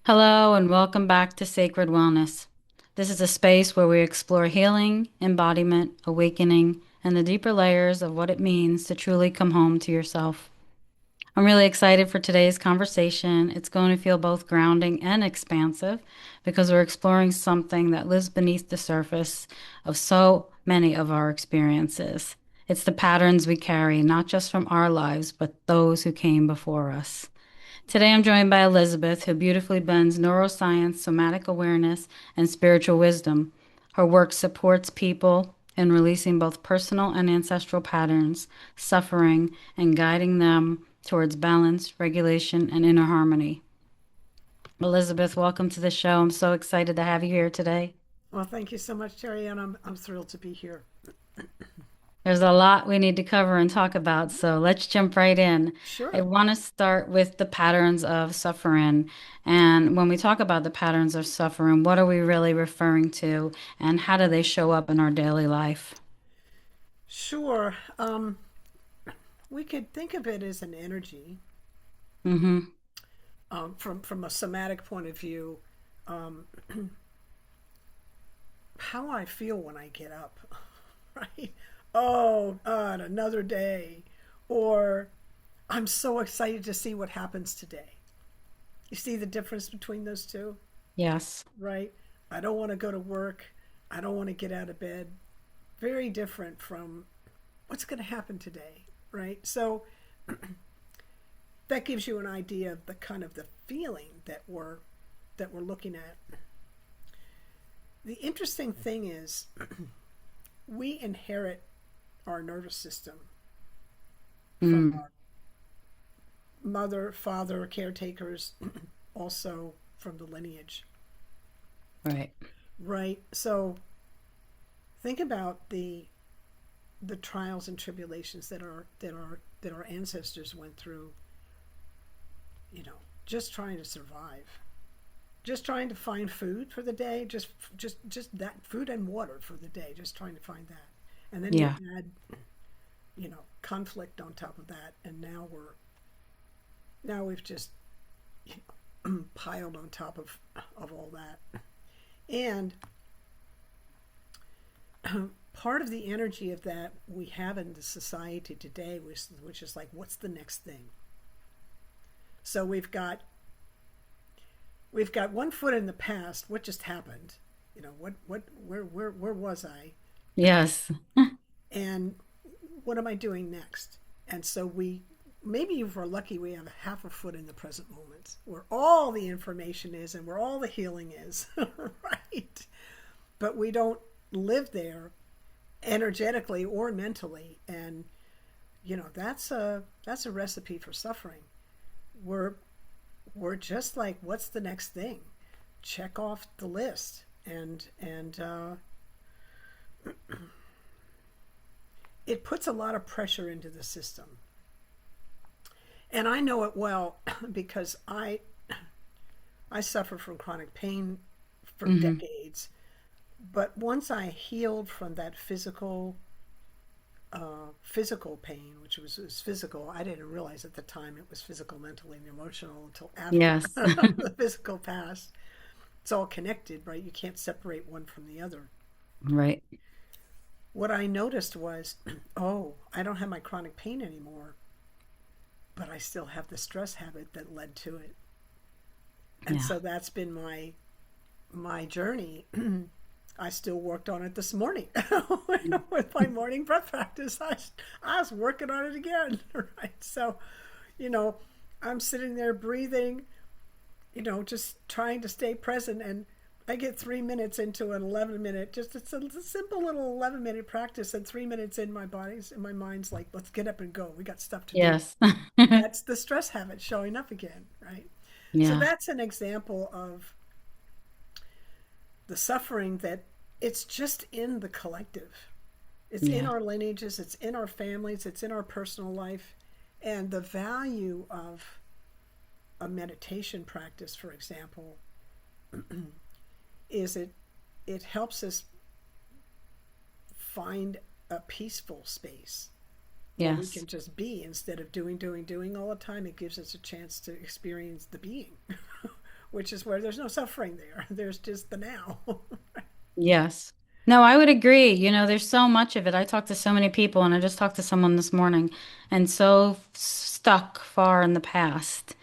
Hello, and welcome back to Sacred Wellness. This is a space where we explore healing, embodiment, awakening, and the deeper layers of what it means to truly come home to yourself. I'm really excited for today's conversation. It's going to feel both grounding and expansive because we're exploring something that lives beneath the surface of so many of our experiences. It's the patterns we carry, not just from our lives, but those who came before us. Today I'm joined by Elizabeth, who beautifully blends neuroscience, somatic awareness, and spiritual wisdom. Her work supports people in releasing both personal and ancestral patterns, suffering, and guiding them towards balance, regulation, and inner harmony. Elizabeth, welcome to the show. I'm so excited to have you here today. Well, thank you so much, Terry, and I'm thrilled to be here. There's a lot we need to cover and talk about, so let's jump right in. I Sure. want to start with the patterns of suffering. And when we talk about the patterns of suffering, what are we really referring to, and how do they show up in our daily life? Sure. We could think of it as an energy Mm-hmm. from a somatic point of view. Um, how I feel when I get up, right? Oh, God, another day. Or I'm so excited to see what happens today. You see the difference between those two, Yes. right? I don't want to go to work. I don't want to get out of bed. Very different from what's going to happen today, right? So that gives you an idea of the kind of the feeling that we're looking at. The interesting thing is we inherit our nervous system from Mm, our mother, father, caretakers, also from the lineage, right. right? So think about the trials and tribulations that our ancestors went through, you know, just trying to survive, just trying to find food for the day, just that food and water for the day, just trying to find that. And then you Yeah. add, conflict on top of that, and now we've just piled on top of all that. And part of the energy of that we have in the society today, which is like, what's the next thing? So we've got one foot in the past. What just happened? Where was I? Yes. And what am I doing next? And so maybe if we're lucky, we have half a foot in the present moment where all the information is and where all the healing is, right? But we don't live there energetically or mentally. And, that's a recipe for suffering. We're, we're just like, what's the next thing? Check off the list. And it puts a lot of pressure into the system. And I know it well because I suffer from chronic pain for Hmm. decades. But once I healed from that physical pain, which was physical, I didn't realize at the time it was physical, mental, and emotional until after Yes. the physical passed. It's all connected, right? You can't separate one from the other. Right. What I noticed was, oh, I don't have my chronic pain anymore, but I still have the stress habit that led to it. And Yeah. so that's been my journey. I still worked on it this morning with my morning breath practice. I was working on it again, right? So, you know, I'm sitting there breathing, just trying to stay present. And I get 3 minutes into an 11-minute, it's a simple little 11-minute practice. And 3 minutes in, my mind's like, let's get up and go. We got stuff to do. Yes. That's the stress habit showing up again, right? So Yeah. that's an example of the suffering that it's just in the collective. It's in Yeah. our lineages, it's in our families, it's in our personal life. And the value of a meditation practice, for example, is it helps us find a peaceful space where we Yes. can just be instead of doing all the time. It gives us a chance to experience the being, which is where there's no suffering there. There's just the now. Yes. No, I would agree. There's so much of it. I talk to so many people, and I just talked to someone this morning, and so stuck far in the past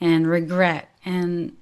and regret and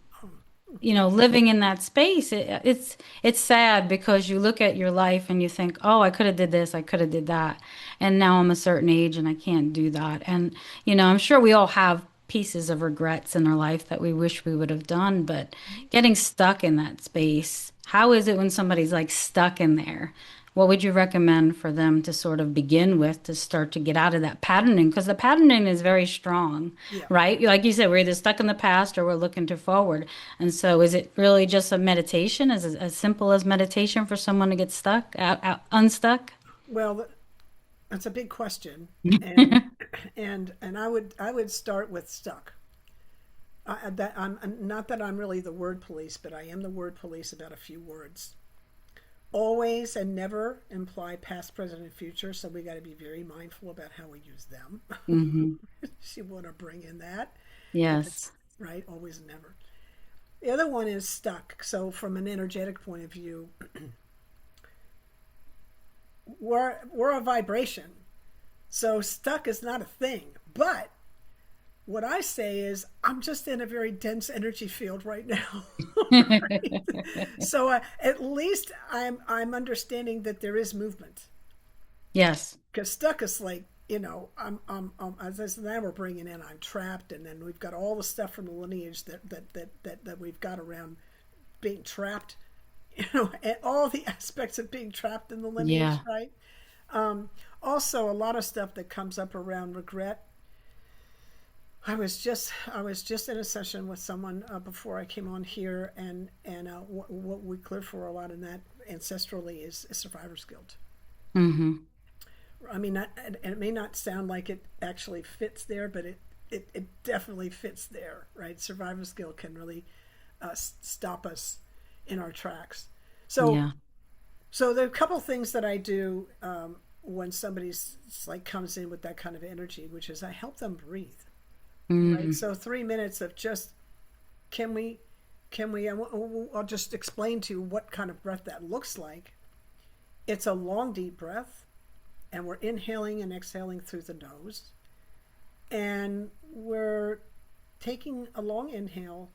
living in that space. It's sad because you look at your life and you think, "Oh, I could have did this, I could have did that." And now I'm a certain age and I can't do that. And I'm sure we all have pieces of regrets in our life that we wish we would have done, but getting stuck in that space, how is it when somebody's like stuck in there? What would you recommend for them to sort of begin with to start to get out of that patterning? Because the patterning is very strong, Yeah. right? Like you said, we're either stuck in the past or we're looking to forward. And so, is it really just a meditation? Is it as simple as meditation for someone to get stuck, unstuck? Well, that's a big question, and I would start with stuck. I'm not that I'm really the word police, but I am the word police about a few words. Always and never imply past, present, and future, so we got to be very mindful about how we use them. Hmm. You want to bring in that if it's Yes. right, always and never. The other one is stuck. So, from an energetic point of view, we're a vibration. So, stuck is not a thing. But what I say is, I'm just in a very dense energy field right now. Right? So, at least I'm understanding that there is movement. Yes. Because stuck is like, as I said, now we're bringing in, I'm trapped, and then we've got all the stuff from the lineage that we've got around being trapped, and all the aspects of being trapped in the lineage, Yeah. right? Also, a lot of stuff that comes up around regret. I was just in a session with someone before I came on here, and what we clear for a lot in that ancestrally is survivor's guilt. Hmm. I mean, and it may not sound like it actually fits there, but it definitely fits there, right? Survivor's guilt can really stop us in our tracks. So, Yeah. so there are a couple things that I do when somebody's like comes in with that kind of energy, which is I help them breathe, right? Mm. So 3 minutes of just can we can we? I'll just explain to you what kind of breath that looks like. It's a long, deep breath, and we're inhaling and exhaling through the nose, and we're taking a long inhale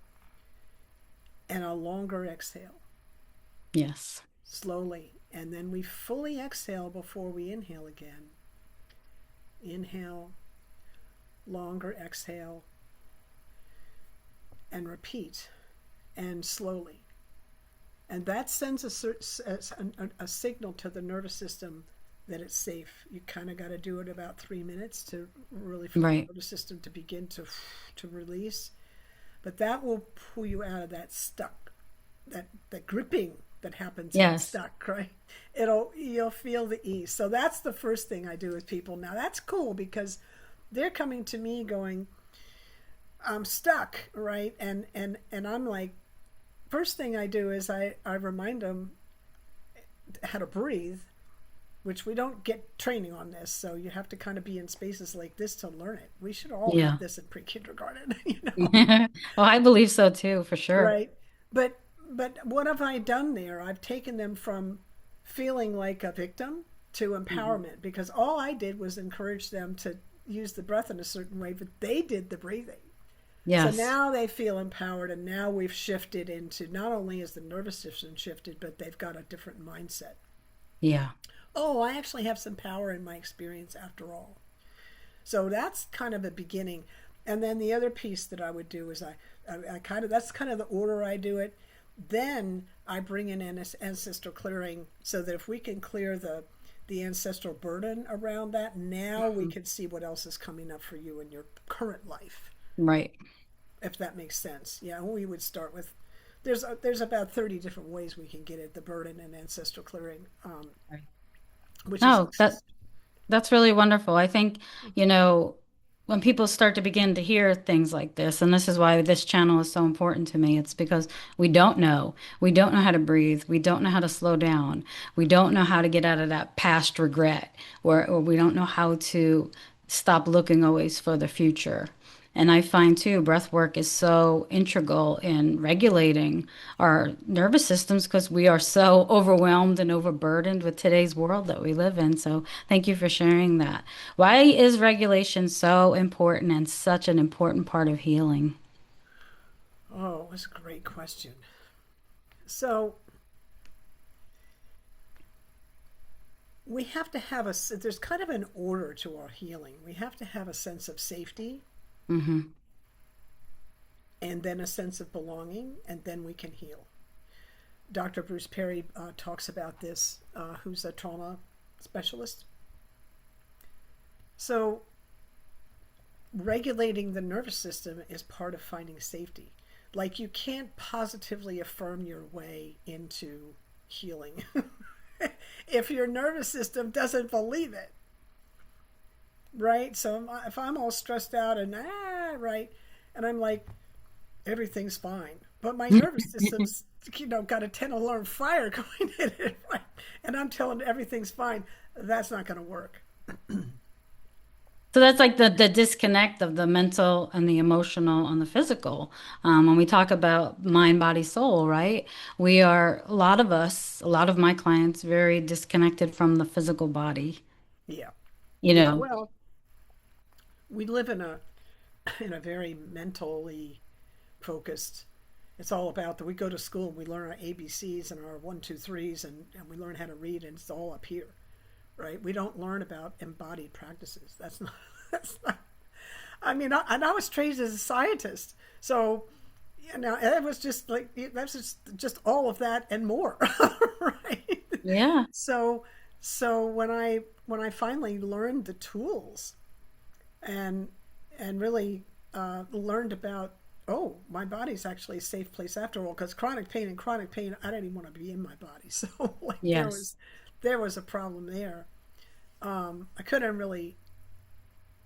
and a longer exhale Yes. slowly, and then we fully exhale before we inhale again. Inhale, longer exhale, and repeat, and slowly. And that sends a signal to the nervous system that it's safe. You kind of got to do it about 3 minutes to really for the Right. nervous system to begin to release. But that will pull you out of that stuck, that gripping that happens in Yes. stuck, right? You'll feel the ease. So that's the first thing I do with people. Now that's cool because they're coming to me going, I'm stuck, right? And I'm like, first thing I do is I remind them how to breathe, which we don't get training on this. So you have to kind of be in spaces like this to learn it. We should all have Yeah. this in pre-kindergarten, Well, I believe so too, for sure. right? But what have I done there? I've taken them from feeling like a victim to Hmm. empowerment because all I did was encourage them to use the breath in a certain way, but they did the breathing. So Yes. now they feel empowered, and now we've shifted into not only is the nervous system shifted, but they've got a different mindset. Yeah. Oh, I actually have some power in my experience after all. So that's kind of a beginning. And then the other piece that I would do is I kind of that's kind of the order I do it. Then I bring in ancestral clearing so that if we can clear the ancestral burden around that, now we Mhm. can see what else is coming up for you in your current life, Right. if that makes sense. Yeah, we would start with there's about 30 different ways we can get at the burden and ancestral clearing, Right. which is No, that's really wonderful. I think, you know, when people start to begin to hear things like this, and this is why this channel is so important to me, it's because we don't know. We don't know how to breathe. We don't know how to slow down. We don't know how to get out of that past regret, or we don't know how to stop looking always for the future. And I find too, breath work is so integral in regulating our nervous systems because we are so overwhelmed and overburdened with today's world that we live in. So thank you for sharing that. Why is regulation so important and such an important part of healing? Oh, that's a great question. So we have to have there's kind of an order to our healing. We have to have a sense of safety Hmm. and then a sense of belonging, and then we can heal. Dr. Bruce Perry talks about this, who's a trauma specialist. So, regulating the nervous system is part of finding safety. Like, you can't positively affirm your way into healing if your nervous system doesn't believe it, right? So, if I'm all stressed out and, right, and I'm like, everything's fine. But my nervous system's, got a 10 alarm fire going in it, right? And I'm telling it everything's fine. That's not going to work. So that's like the disconnect of the mental and the emotional and the physical. When we talk about mind, body, soul, right? We are, a lot of us, a lot of my clients, very disconnected from the physical body. Yeah. You Yeah. know, Well, we live in a very mentally focused. It's all about that we go to school and we learn our ABCs and our one, two, threes, and we learn how to read, and it's all up here, right? We don't learn about embodied practices. That's not, that's not, I mean, and I was trained as a scientist. So, it was just like, that's just all of that and more, right? yeah. So, so when I finally learned the tools and really learned about, oh, my body's actually a safe place after all, because chronic pain, I didn't even want to be in my body. So like Yes. there was a problem there.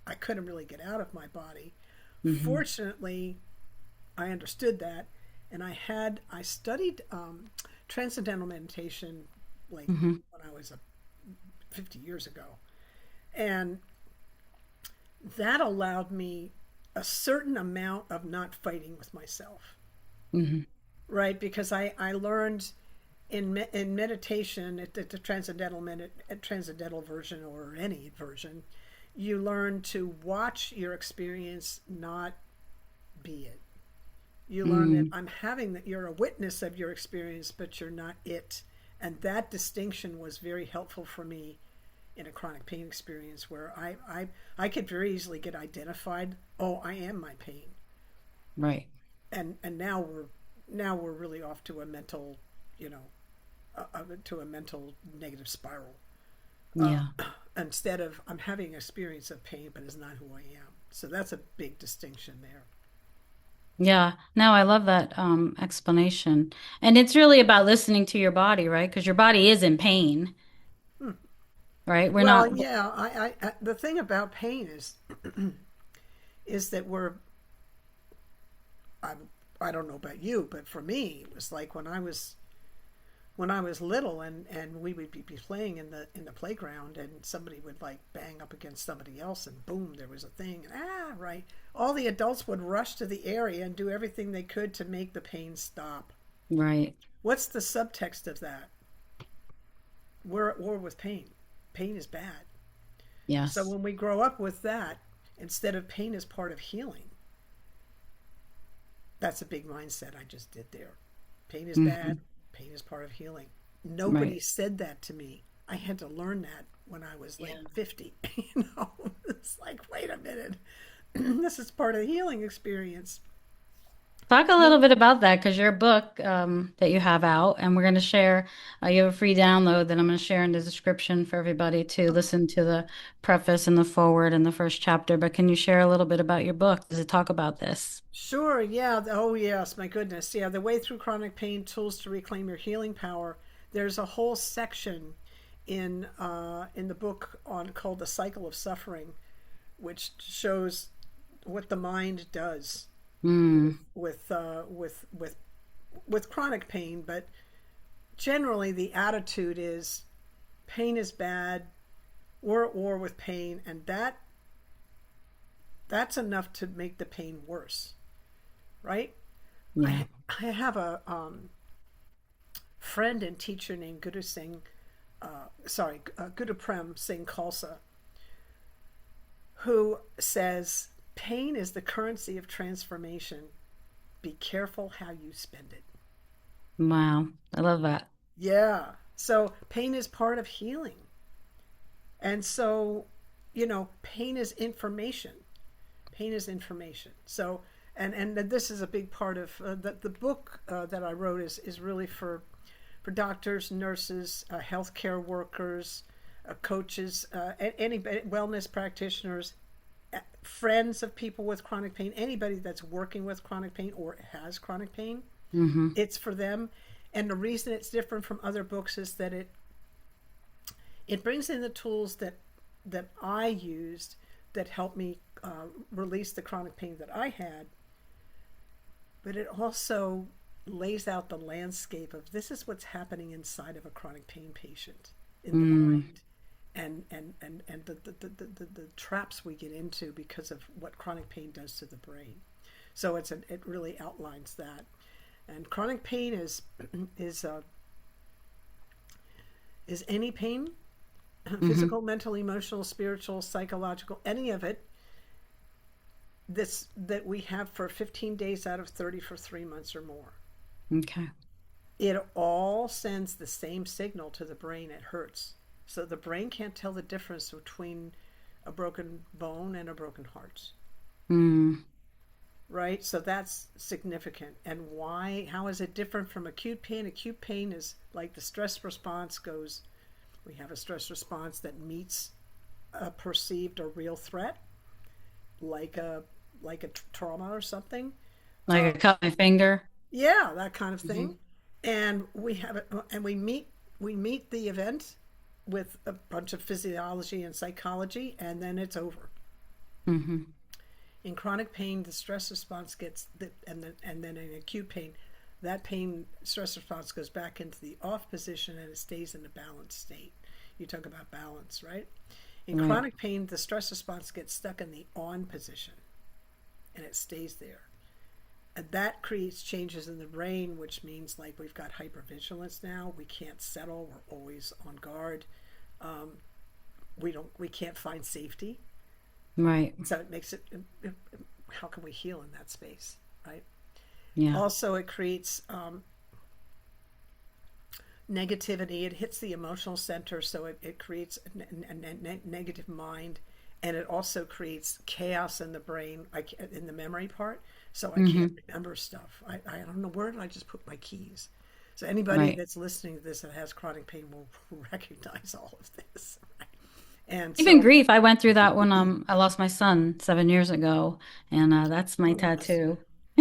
I couldn't really get out of my body. Hmm. Fortunately, I understood that, and I studied transcendental meditation like Hmm. when I was 50 years ago, and that allowed me a certain amount of not fighting with myself, Hmm. right? Because I learned in meditation at the transcendental version or any version, you learn to watch your experience, not be it. You learn that Mm. I'm having that you're a witness of your experience, but you're not it. And that distinction was very helpful for me in a chronic pain experience where I could very easily get identified. Oh, I am my pain, Right. and now we're really off to a mental, you know, to a mental negative spiral. Uh, Yeah. Instead of I'm having an experience of pain, but it's not who I am. So that's a big distinction there. Yeah. No, I love that explanation. And it's really about listening to your body, right? Because your body is in pain, Hmm. right? We're Well, not. yeah, the thing about pain is that I, I don't know about you, but for me, it was like when I was little and we would be playing in the playground and somebody would like bang up against somebody else and boom, there was a thing and right. All the adults would rush to the area and do everything they could to make the pain stop. Right. What's the subtext of that? We're at war with pain. Pain is bad. So Yes. when we grow up with that, instead of pain as part of healing, that's a big mindset I just did there. Pain is bad. Hmm. Pain is part of healing. Nobody Right. said that to me. I had to learn that when I was like Yeah. 50. It's like, wait a minute. This is part of the healing experience. Talk a little You bit about that because your book that you have out, and we're going to share, you have a free download that I'm going to share in the description for everybody to listen to the preface and the forward and the first chapter. But can you share a little bit about your book? Does it talk about this? sure, yeah. Oh, yes, my goodness. Yeah, the way through chronic pain, tools to reclaim your healing power. There's a whole section in the book on called the cycle of suffering, which shows what the mind does Mm, with chronic pain. But generally, the attitude is pain is bad. We're at war with pain, and that's enough to make the pain worse, right? Yeah. I have a friend and teacher named Guru Prem Singh Khalsa, who says pain is the currency of transformation. Be careful how you spend it. Wow. I love that. Yeah. So pain is part of healing. And so, pain is information. Pain is information. So, and this is a big part of the book that I wrote is really for doctors, nurses, healthcare workers, coaches, any wellness practitioners, friends of people with chronic pain, anybody that's working with chronic pain or has chronic pain. Hmm. It's for them. And the reason it's different from other books is that it brings in the tools that I used that helped me release the chronic pain that I had, but it also lays out the landscape of this is what's happening inside of a chronic pain patient in the Mm. mind, and the traps we get into because of what chronic pain does to the brain. So it really outlines that. And chronic pain is uh, is any pain, Hmm. physical, mental, emotional, spiritual, psychological, any of it this that we have for 15 days out of 30 for 3 months or more. Okay. It all sends the same signal to the brain. It hurts. So the brain can't tell the difference between a broken bone and a broken heart. Mm. Right? So that's significant. And why? How is it different from acute pain? Acute pain is like the stress response goes, we have a stress response that meets a perceived or real threat, like a trauma or something. Like I cut my finger. Yeah, that kind of Hmm. thing. And we have it, and we meet the event with a bunch of physiology and psychology, and then it's over. Hmm. In chronic pain, the stress response and then in acute pain, that pain stress response goes back into the off position and it stays in a balanced state. You talk about balance, right? In Right. chronic pain, the stress response gets stuck in the on position and it stays there. And that creates changes in the brain, which means like we've got hypervigilance now. We can't settle. We're always on guard. Um, we can't find safety. Right. So it makes it. How can we heal in that space, right? Yeah. Also, it creates negativity. It hits the emotional center, so it creates a negative mind, and it also creates chaos in the brain, in the memory part. So I can't Hmm. remember stuff. I don't know, where did I just put my keys? So anybody Right. that's listening to this that has chronic pain will recognize all of this. Right? And Even so, grief, I went through that when I lost my son 7 years ago, and that's my oh, tattoo.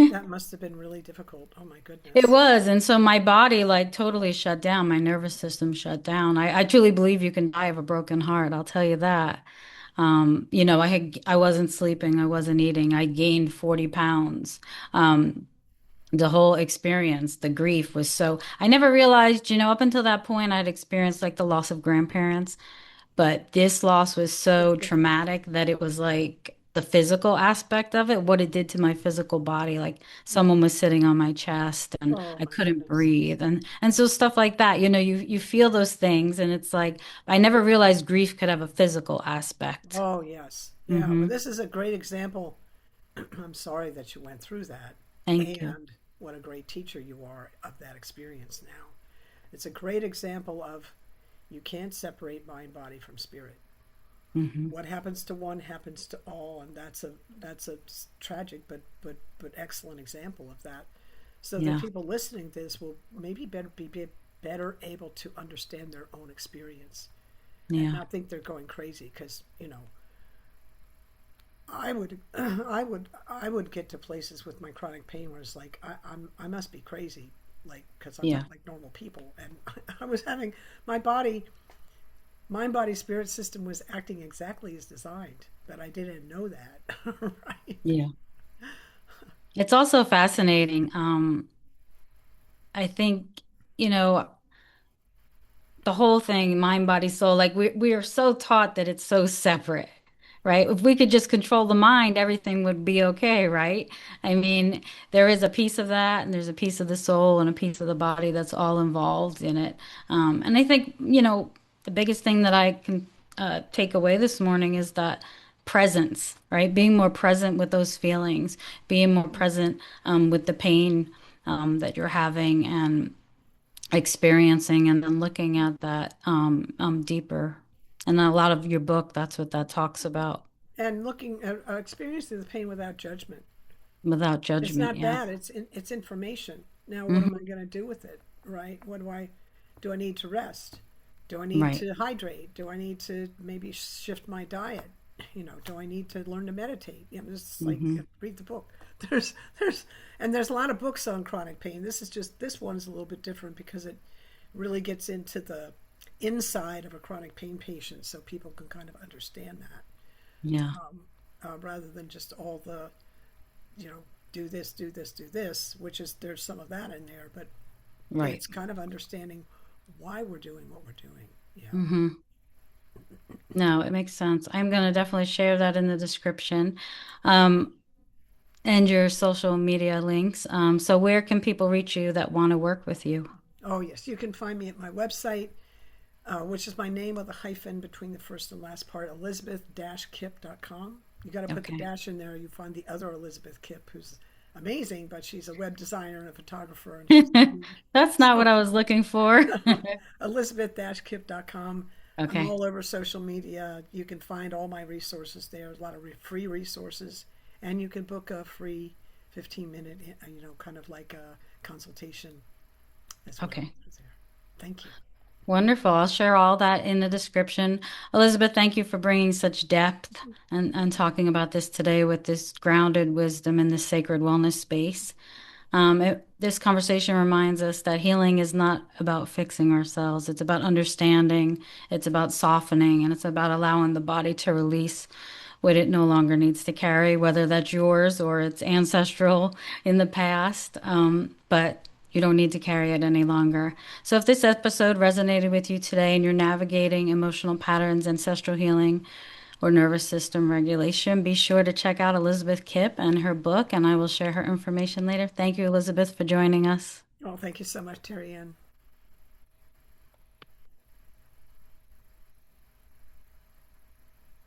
that must have been really difficult. Oh my It goodness. was, and so my body like totally shut down. My nervous system shut down. I truly believe you can die of a broken heart. I'll tell you that. I wasn't sleeping, I wasn't eating. I gained 40 pounds. Um, the whole experience, the grief was so, I never realized, up until that point, I'd experienced like the loss of grandparents. But this loss was It's so different. traumatic that it was like the physical aspect of it, what it did to my physical body. Like someone was sitting on my chest and Oh I my couldn't goodness. breathe. And so stuff like that, you feel those things and it's like I never realized grief could have a physical aspect. Oh yes. Yeah. Well, Hmm. this is a great example. I'm sorry that you went through that. Thank you. And what a great teacher you are of that experience now. It's a great example of you can't separate mind, body from spirit. Hmm. What happens to one happens to all, and that's a tragic but excellent example of that. So that Yeah. people listening to this will maybe be better able to understand their own experience and Yeah. not think they're going crazy because I would, I would get to places with my chronic pain where it's like I must be crazy, like because I'm Yeah. not like normal people, and I was having my body, mind, body, spirit system was acting exactly as designed, but I didn't know that, right? Yeah. It's also fascinating. I think, you know, the whole thing, mind, body, soul, like we are so taught that it's so separate. right? If we could just control the mind, everything would be okay, right? I mean, there is a piece of that, and there's a piece of the soul and a piece of the body that's all involved in it. And I think, the biggest thing that I can take away this morning is that presence, right? Being more present with those feelings, being more present with the pain that you're having and experiencing, and then looking at that deeper. And a lot of your book, that's what that talks about, And looking at experiencing the pain without judgment. without It's judgment. not Yeah. bad. It's information. Now, what am I Hmm. going to do with it? Right? What do I need to rest? Do I need Right. to hydrate? Do I need to maybe shift my diet? Do I need to learn to meditate? It's like Hmm. read the book. There's there's a lot of books on chronic pain. This one's a little bit different because it really gets into the inside of a chronic pain patient, so people can kind of understand that Yeah. rather than just all the you know do this, do this, do this, which is there's some of that in there, but Right. it's kind of understanding why we're doing what we're doing. Yeah. Hmm. No, it makes sense. I'm going to definitely share that in the description. Um, and your social media links. So where can people reach you that want to work with you? Oh yes, you can find me at my website, which is my name with a hyphen between the first and last part, elizabeth-kipp.com. You got to put the Okay. dash in there. You find the other Elizabeth Kipp, who's amazing, but she's a web designer and a photographer, and she's That's not what so I was looking for. elizabeth-kipp.com. I'm Okay. all over social media. You can find all my resources there. A lot of free resources, and you can book a free 15-minute, kind of like a consultation as well. Okay. There. Thank you. Wonderful. I'll share all that in the description. Elizabeth, thank you for bringing such depth and talking about this today with this grounded wisdom in this sacred wellness space. This conversation reminds us that healing is not about fixing ourselves. It's about understanding, it's about softening, and it's about allowing the body to release what it no longer needs to carry, whether that's yours or it's ancestral in the past. But you don't need to carry it any longer. So, if this episode resonated with you today and you're navigating emotional patterns, ancestral healing, or nervous system regulation, be sure to check out Elizabeth Kipp and her book, and I will share her information later. Thank you, Elizabeth, for joining us. Oh, thank you so much, Terry Ann.